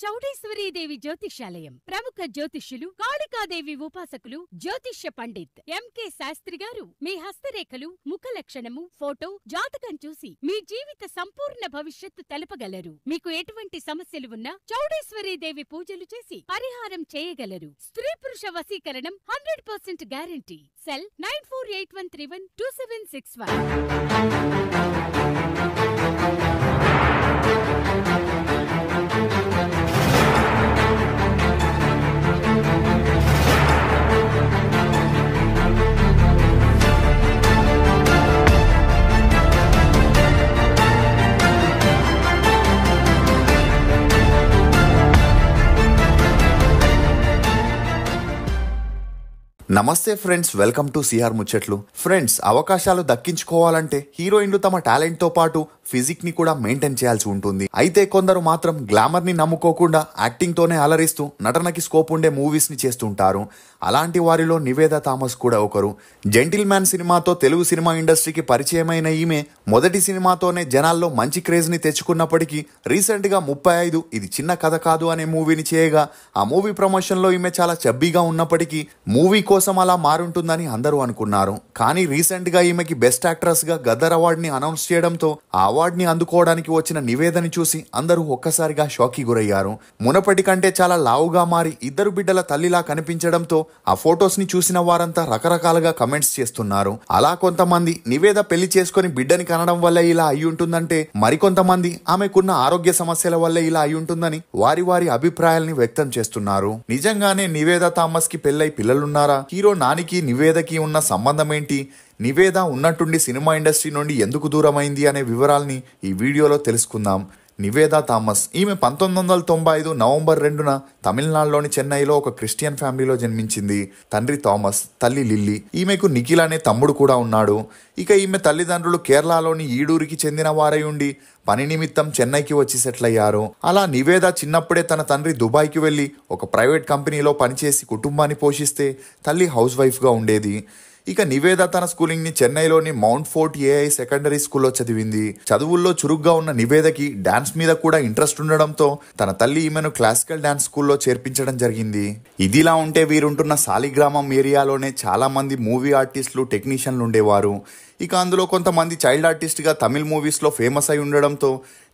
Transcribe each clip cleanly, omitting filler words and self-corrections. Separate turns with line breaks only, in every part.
చౌడేశ్వరీదేవి జ్యోతిష్యాలయం ప్రముఖ జ్యోతిష్యులు కాళికాదేవి ఉపాసకులు జ్యోతిష్య పండిత్ ఎంకే శాస్త్రి గారు మీ హస్తరేఖలు ముఖ లక్షణము ఫోటో జాతకం చూసి మీ జీవిత సంపూర్ణ భవిష్యత్తు తెలపగలరు. మీకు ఎటువంటి సమస్యలు ఉన్నా చౌడేశ్వరీదేవి పూజలు చేసి పరిహారం చేయగలరు. స్త్రీ పురుష వశీకరణం 100% గ్యారంటీ. సెల్ 9481312661.
నమస్తే ఫ్రెండ్స్, వెల్కమ్ టు సిఆర్ ముచ్చట్లు. ఫ్రెండ్స్, అవకాశాలు దక్కించుకోవాలంటే హీరోయిన్లు తమ టాలెంట్ తో పాటు ఫిజిక్ ని కూడా మెయింటైన్ చేయాల్సి ఉంటుంది. అయితే కొందరు మాత్రం గ్లామర్ ని నమ్ముకోకుండా యాక్టింగ్ తోనే అలరిస్తూ నటనకి స్కోప్ ఉండే మూవీస్ ని చేస్తుంటారు. అలాంటి వారిలో నివేదా థామస్ కూడా ఒకరు. జెంటిల్ మ్యాన్ సినిమాతో తెలుగు సినిమా ఇండస్ట్రీకి పరిచయమైన ఈమె మొదటి సినిమాతోనే జనాల్లో మంచి క్రేజ్ ని తెచ్చుకున్నప్పటికీ రీసెంట్ గా 35 ఇది చిన్న కథ కాదు అనే మూవీని చేయగా ఆ మూవీ ప్రమోషన్ లో ఈమె చాలా చబ్బీగా ఉన్నప్పటికీ మూవీ కోసం అలా మారుంటుందని అందరూ అనుకున్నారు. కానీ రీసెంట్ గా ఈమెకి బెస్ట్ యాక్ట్రెస్ గా గద్దర్ అవార్డ్ ని అనౌన్స్ చేయడంతో ఆ అవార్డ్ ని అందుకోవడానికి వచ్చిన నివేదని చూసి అందరూ ఒక్కసారిగా షాక్ కి గురయ్యారు. మునపటి కంటే చాలా లావుగా మారి ఇద్దరు బిడ్డల తల్లిలా కనిపించడంతో ఆ ఫొటోస్ ని చూసిన వారంతా రకరకాలుగా కమెంట్స్ చేస్తున్నారు. అలా కొంతమంది నివేద పెళ్లి చేసుకుని బిడ్డని కనడం వల్ల ఇలా అయి ఉంటుందంటే, మరికొంతమంది ఆమెకున్న ఆరోగ్య సమస్యల వల్ల ఇలా అయి ఉంటుందని వారి వారి అభిప్రాయాల్ని వ్యక్తం చేస్తున్నారు. నిజంగానే నివేదా థామస్ కి పెళ్లై పిల్లలున్నారా? హీరో నానికి నివేదకి ఉన్న సంబంధం ఏంటి? నివేద ఉన్నట్టుండి సినిమా ఇండస్ట్రీ నుండి ఎందుకు దూరమైంది అనే వివరాల్ని ఈ వీడియోలో తెలుసుకుందాం. నివేదా థామస్ ఈమె 1995 నవంబర్ 2న తమిళనాడులోని చెన్నైలో ఒక క్రిస్టియన్ ఫ్యామిలీలో జన్మించింది. తండ్రి థామస్, తల్లి లిల్లీ. ఈమెకు నిఖిల్ అనే తమ్ముడు కూడా ఉన్నాడు. ఇక ఈమె తల్లిదండ్రులు కేరళలోని ఈడూరికి చెందిన వారై ఉండి పని నిమిత్తం చెన్నైకి వచ్చి సెటిల్ అయ్యారు. అలా నివేద చిన్నప్పుడే తన తండ్రి దుబాయ్కి వెళ్లి ఒక ప్రైవేట్ కంపెనీలో పనిచేసి కుటుంబాన్ని పోషిస్తే తల్లి హౌస్ వైఫ్ గా ఉండేది. ఇక నివేద తన స్కూలింగ్ ని చెన్నైలోని మౌంట్ ఫోర్ట్ ఏఐ సెకండరీ స్కూల్లో చదివింది. చదువుల్లో చురుగ్గా ఉన్న నివేదకి డాన్స్ మీద కూడా ఇంట్రెస్ట్ ఉండడంతో తన తల్లి ఈమెను క్లాసికల్ డాన్స్ స్కూల్లో చేర్పించడం జరిగింది. ఇదిలా ఉంటే వీరుంటున్న సాలిగ్రామం ఏరియాలోనే చాలా మంది మూవీ ఆర్టిస్టులు, టెక్నీషియన్లు ఉండేవారు. ఇక అందులో కొంతమంది చైల్డ్ ఆర్టిస్ట్ గా తమిళ్ మూవీస్ లో ఫేమస్ అయి ఉండడంతో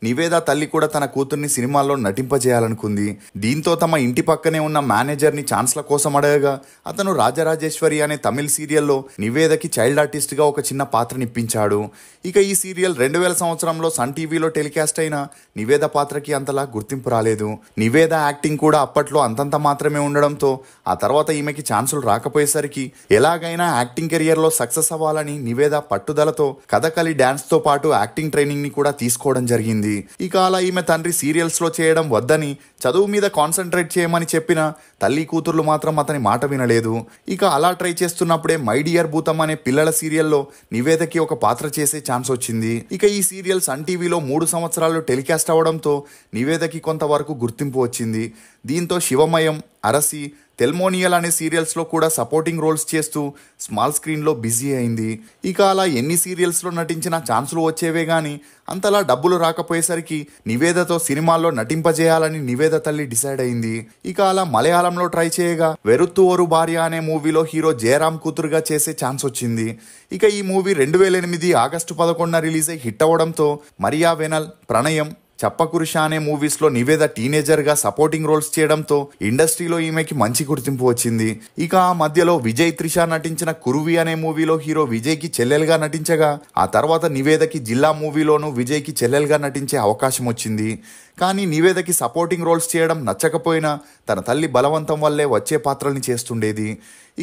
నివేద తల్లి కూడా తన కూతుర్ని సినిమాల్లో నటింపజేయాలనుకుంది. దీంతో తమ ఇంటి పక్కనే ఉన్న మేనేజర్ ని ఛాన్స్ల కోసం అడగగా అతను రాజరాజేశ్వరి అనే తమిళ్ సీరియల్లో నివేదకి చైల్డ్ ఆర్టిస్ట్ గా ఒక చిన్న పాత్రనిప్పించాడు. ఇక ఈ సీరియల్ 2000 సంవత్సరంలో సన్ టీవీలో టెలికాస్ట్ అయిన నివేద పాత్రకి అంతలా గుర్తింపు రాలేదు. నివేద యాక్టింగ్ కూడా అప్పట్లో అంతంత మాత్రమే ఉండడంతో ఆ తర్వాత ఈమెకి ఛాన్సులు రాకపోయేసరికి ఎలాగైనా యాక్టింగ్ కెరియర్ లో సక్సెస్ అవ్వాలని నివేద పట్టుదలతో కథకళి డాన్స్ తో పాటు యాక్టింగ్ ట్రైనింగ్ ని కూడా తీసుకోవడం జరిగింది. ఇక అలా ఈమె తండ్రి సీరియల్స్ లో చేయడం వద్దని చదువు మీద కాన్సన్ట్రేట్ చేయమని చెప్పిన తల్లి కూతుర్లు మాత్రం అతని మాట వినలేదు. ఇక అలా ట్రై చేస్తున్నప్పుడే మై డియర్ భూతం అనే పిల్లల సీరియల్లో నివేదకి ఒక పాత్ర చేసే ఛాన్స్ వచ్చింది. ఇక ఈ సీరియల్ సన్ టీవీలో 3 సంవత్సరాలు టెలికాస్ట్ అవడంతో నివేదకి కొంతవరకు గుర్తింపు వచ్చింది. దీంతో శివమయం, అరసి, తెల్మోనియల్ అనే సీరియల్స్ లో కూడా సపోర్టింగ్ రోల్స్ చేస్తూ స్మాల్ స్క్రీన్ లో బిజీ అయింది. ఇక అలా ఎన్ని సీరియల్స్ లో నటించినా ఛాన్సులు వచ్చేవే గానీ అంతలా డబ్బులు రాకపోయేసరికి నివేదతో సినిమాల్లో నటింపజేయాలని నివేద తల్లి డిసైడ్ అయింది. ఇక అలా మలయాళంలో ట్రై చేయగా వెరుత్తు ఓరు భార్య అనే మూవీలో హీరో జయరామ్ కూతురుగా చేసే ఛాన్స్ వచ్చింది. ఇక ఈ మూవీ 2008 ఆగస్టు 11న రిలీజ్ అయి హిట్ అవ్వడంతో మరియా వెనల్, ప్రణయం, చప్పకురుష అనే మూవీస్ లో నివేద టీనేజర్ గా సపోర్టింగ్ రోల్స్ చేయడంతో ఇండస్ట్రీలో ఈమెకి మంచి గుర్తింపు వచ్చింది. ఇక ఆ మధ్యలో విజయ్, త్రిష నటించిన కురువి అనే మూవీలో హీరో విజయ్ కి చెల్లెలుగా నటించగా ఆ తర్వాత నివేదకి జిల్లా మూవీలోనూ విజయ్ కి చెల్లెలుగా నటించే అవకాశం వచ్చింది. కానీ నివేదకి సపోర్టింగ్ రోల్స్ చేయడం నచ్చకపోయినా తన తల్లి బలవంతం వల్లే వచ్చే పాత్రల్ని చేస్తుండేది.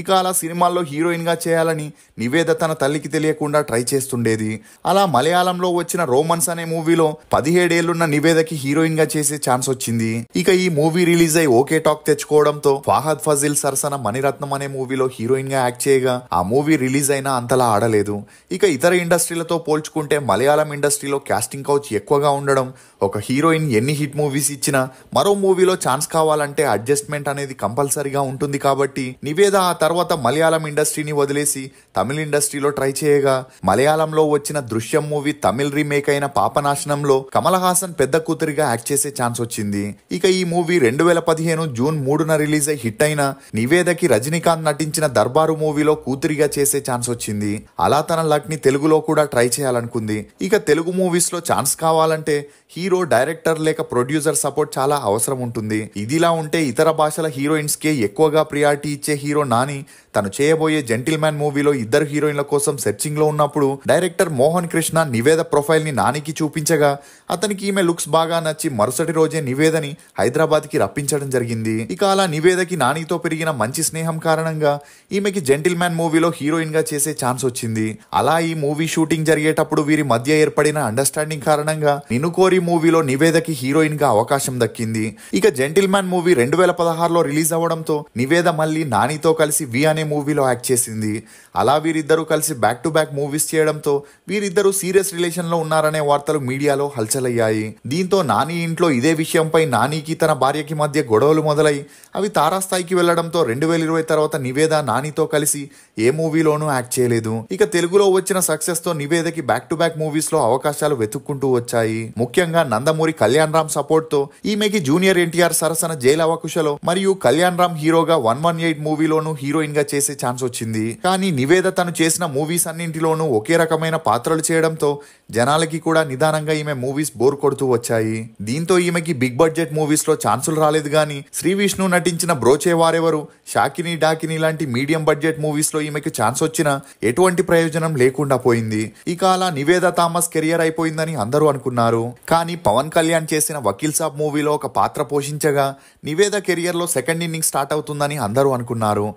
ఇక అలా సినిమాల్లో హీరోయిన్ గా చేయాలని నివేద తన తల్లికి తెలియకుండా ట్రై చేస్తుండేది. అలా మలయాళంలో వచ్చిన రోమన్స్ అనే మూవీలో 17 ఏళ్లున్న నివేదకి హీరోయిన్ గా చేసే ఛాన్స్ వచ్చింది. ఇక ఈ మూవీ రిలీజ్ అయి ఓకే టాక్ తెచ్చుకోవడంతో ఫాహద్ ఫజిల్ సరసన మణిరత్నం అనే మూవీలో హీరోయిన్ గా యాక్ట్ చేయగా ఆ మూవీ రిలీజ్ అయినా అంతలా ఆడలేదు. ఇక ఇతర ఇండస్ట్రీలతో పోల్చుకుంటే మలయాళం ఇండస్ట్రీలో కాస్టింగ్ కౌచ్ ఎక్కువగా ఉండడం, ఒక హీరోయిన్ ఎన్ని హిట్ మూవీస్ ఇచ్చినా మరో మూవీలో ఛాన్స్ కావాలంటే అడ్జస్ట్మెంట్ అనేది కంపల్సరీగా ఉంటుంది. కాబట్టి నివేద ఆ తర్వాత మలయాళం ఇండస్ట్రీని వదిలేసి తమిళ ఇండస్ట్రీలో ట్రై చేయగా మలయాళంలో వచ్చిన దృశ్యం మూవీ తమిళ్ రీమేక్ అయిన పాపనాశనంలో కమల్ హాసన్ పెద్ద కూతురిగా యాక్ట్ చేసే ఛాన్స్ వచ్చింది. ఇక ఈ మూవీ 2015 జూన్ 3న రిలీజ్ అయి హిట్ అయిన నివేదకి రజనీకాంత్ నటించిన దర్బారు మూవీలో కూతురిగా చేసే ఛాన్స్ వచ్చింది. అలా తన లక్ ని తెలుగులో కూడా ట్రై చేయాలనుకుంది. ఇక తెలుగు మూవీస్ లో ఛాన్స్ కావాలంటే హీరో, డైరెక్టర్ లేక ప్రొడ్యూసర్ సపోర్ట్ చాలా అవసరం ఉంటుంది. ఇదిలా ఉంటే ఇతర భాషల హీరోయిన్స్ కే ఎక్కువగా ప్రియారిటీ ఇచ్చే హీరో నాని తను చేయబోయే జెంటిల్మ్యాన్ మూవీలో ఇద్దరు హీరోయిన్ల కోసం సెర్చింగ్ లో ఉన్నప్పుడు డైరెక్టర్ మోహన్ కృష్ణ నివేద ప్రొఫైల్ ని నానికి చూపించగా అతనికి ఈమె లుక్స్ బాగా నచ్చి మరుసటి రోజే నివేదని హైదరాబాద్ కి రప్పించడం జరిగింది. ఇక అలా నివేదకి నానితో పెరిగిన మంచి స్నేహం కారణంగా ఈమెకి జెంటిల్మ్యాన్ మూవీలో హీరోయిన్ గా చేసే ఛాన్స్ వచ్చింది. అలా ఈ మూవీ షూటింగ్ జరిగేటప్పుడు వీరి మధ్య ఏర్పడిన అండర్స్టాండింగ్ కారణంగా నిన్ను కోరి మూవీలో నివేదకి హీరోయిన్ గా అవకాశం దక్కింది. ఇక జెంటిల్మ్యాన్ మూవీ 2016లో రిలీజ్ అవ్వడంతో నివేద మళ్ళీ నానితో కలిసి వి అనే మూవీలో యాక్ట్ చేసింది. అలా వీరిద్దరూ కలిసి బ్యాక్ టు బ్యాక్ మూవీస్ చేయడంతో వీరిద్దరూ సీరియస్ రిలేషన్ లో ఉన్నారనే వార్తలు మీడియాలో హల్చలయ్యాయి. దీంతో నాని ఇంట్లో ఇదే విషయంపై నానికి తన భార్యకి మధ్య గొడవలు మొదలై అవి తారాస్థాయికి వెళ్లడంతో 2020 తర్వాత నివేద నానితో కలిసి ఏ మూవీలోనూ యాక్ట్ చేయలేదు. ఇక తెలుగులో వచ్చిన సక్సెస్ తో నివేదకి బ్యాక్ టు బ్యాక్ మూవీస్ లో అవకాశాలు వెతుక్కుంటూ వచ్చాయి. ముఖ్యంగా నందమూరి కళ్యాణ్ రామ్ సపోర్ట్ తో ఈమెకి జూనియర్ ఎన్టీఆర్ సరసన జైల్ అవకుశలో మరియు కళ్యాణ్ రామ్ హీరోగా 118 మూవీలోనూ హీరోయిన్ గా చేసే ఛాన్స్ వచ్చింది. కానీ నివేద తను చేసిన మూవీస్ అన్నింటిలోనూ ఒకే రకమైన పాత్రలు చేయడంతో జనాలకి కూడా నిదానంగా ఈమె మూవీస్ బోర్ కొడుతూ వచ్చాయి. దీంతో ఈమెకి బిగ్ బడ్జెట్ మూవీస్ లో ఛాన్సులు రాలేదు. గానీ శ్రీ విష్ణు నటించిన బ్రోచే వారెవరు, షాకిని డాకిని లాంటి మీడియం బడ్జెట్ మూవీస్ లో ఈమెకి ఛాన్స్ వచ్చినా ఎటువంటి ప్రయోజనం లేకుండా పోయింది. ఇక అలా నివేద థామస్ కెరియర్ అయిపోయిందని అందరూ అనుకున్నారు. కానీ పవన్ కళ్యాణ్ చేసిన వకీల్ సాబ్ మూవీలో ఒక పాత్ర పోషించగా నివేద కెరియర్ లో సెకండ్ ఇన్నింగ్ స్టార్ట్ అవుతుందని అందరూ అనుకున్నారు.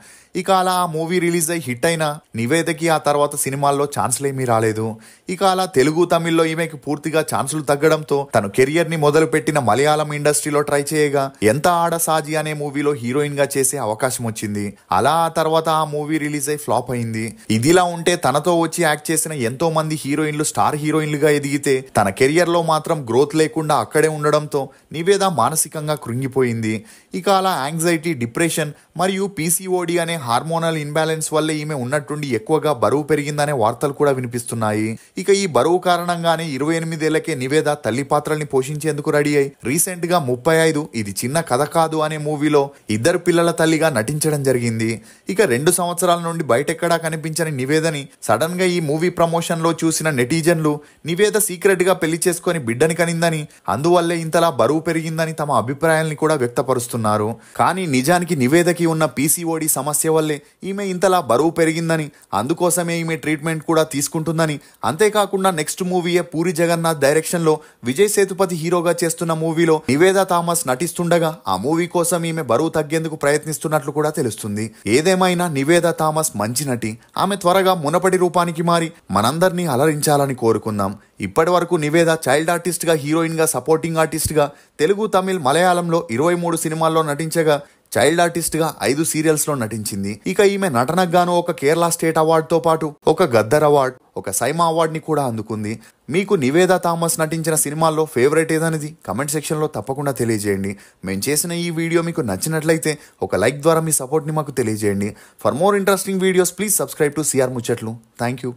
ఇక అలా ఆ మూవీ రిలీజ్ అయి హిట్ అయినా నివేదకి ఆ తర్వాత సినిమాల్లో ఛాన్సులేమీ రాలేదు. ఇక అలా తెలుగు, తమిళ్లో ఈమెకి పూర్తిగా ఛాన్సులు తగ్గడంతో తను కెరియర్ ని మొదలు పెట్టిన మలయాళం ఇండస్ట్రీలో ట్రై చేయగా ఎంత ఆడ సాజీ అనే మూవీలో హీరోయిన్ గా చేసే అవకాశం వచ్చింది. అలా ఆ తర్వాత ఆ మూవీ రిలీజ్ అయి ఫ్లాప్ అయింది. ఇదిలా ఉంటే తనతో వచ్చి యాక్ట్ చేసిన ఎంతో మంది హీరోయిన్లు స్టార్ హీరోయిన్లుగా ఎదిగితే తన కెరియర్ లో మాత్రం గ్రోత్ లేకుండా అక్కడే ఉండడంతో నివేద మానసికంగా కృంగిపోయింది. ఇక అలా యాంగ్జైటీ, డిప్రెషన్ మరియు పీసీఓడి అనే హార్మోనల్ ఇన్బ్యాలెన్స్ వల్ల ఈమె ఉన్నట్టుండి ఎక్కువగా బరువు పెరిగిందనే వార్తలు కూడా వినిపిస్తున్నాయి. ఇక ఈ బరువు కారణంగానే 28 ఏళ్లకే నివేద తల్లి పాత్రల్ని పోషించేందుకు రెడీ అయి రీసెంట్ గా 35 ఇది చిన్న కథ కాదు అనే మూవీలో ఇద్దరు పిల్లల తల్లిగా నటించడం జరిగింది. ఇక 2 సంవత్సరాల నుండి బయటెక్కడా కనిపించని నివేదని సడన్ గా ఈ మూవీ ప్రమోషన్ లో చూసిన నెటిజన్లు నివేద సీక్రెట్ గా పెళ్లి చేసుకుని బిడ్డని కనిందని, అందువల్లే ఇంతలా బరువు పెరిగిందని తమ అభిప్రాయాల్ని కూడా వ్యక్తపరుస్తున్నారు. కానీ నిజానికి నివేదకి ఉన్న పీసీఓడి సమస్య వల్లే ఈమె ఇంతలా బరువు పెరిగిందని, అందుకోసమే ఈమె ట్రీట్మెంట్ కూడా తీసుకుంటుందని, అంతేకాకుండా నెక్స్ట్ మూవీయే పూరి జగన్నాథ్ డైరెక్షన్ లో విజయ్ సేతుపతి హీరోగా చేస్తున్న మూవీలో నివేద థామస్ నటిస్తుండగా ఆ మూవీ కోసం ఈమె బరువు తగ్గేందుకు ప్రయత్నిస్తున్నట్లు కూడా తెలుస్తుంది. ఏదేమైనా నివేద థామస్ మంచి నటి. ఆమె త్వరగా మునపటి రూపానికి మారి మనందరినీ అలరించాలని కోరుకుందాం. ఇప్పటి వరకు నివేద చైల్డ్ ఆర్టిస్ట్ గా, హీరోయిన్ గా, సపోర్టింగ్ ఆర్టిస్ట్ గా తెలుగు, తమిళ్, మలయాళంలో 23 సినిమాల్లో నటించగా చైల్డ్ ఆర్టిస్ట్ గా 5 సీరియల్స్ లో నటించింది. ఇక ఈమె నటనకు గాను ఒక కేరళ స్టేట్ అవార్డు తో పాటు ఒక గద్దర్ అవార్డు, ఒక సైమా అవార్డు ని కూడా అందుకుంది. మీకు నివేద థామస్ నటించిన సినిమాల్లో ఫేవరెట్ ఏదనేది కమెంట్ సెక్షన్ లో తప్పకుండా తెలియజేయండి. మేము చేసిన ఈ వీడియో మీకు నచ్చినట్లయితే ఒక లైక్ ద్వారా మీ సపోర్ట్ ని మాకు తెలియజేయండి. For more interesting videos please subscribe to CR Muchatlu. Thank you.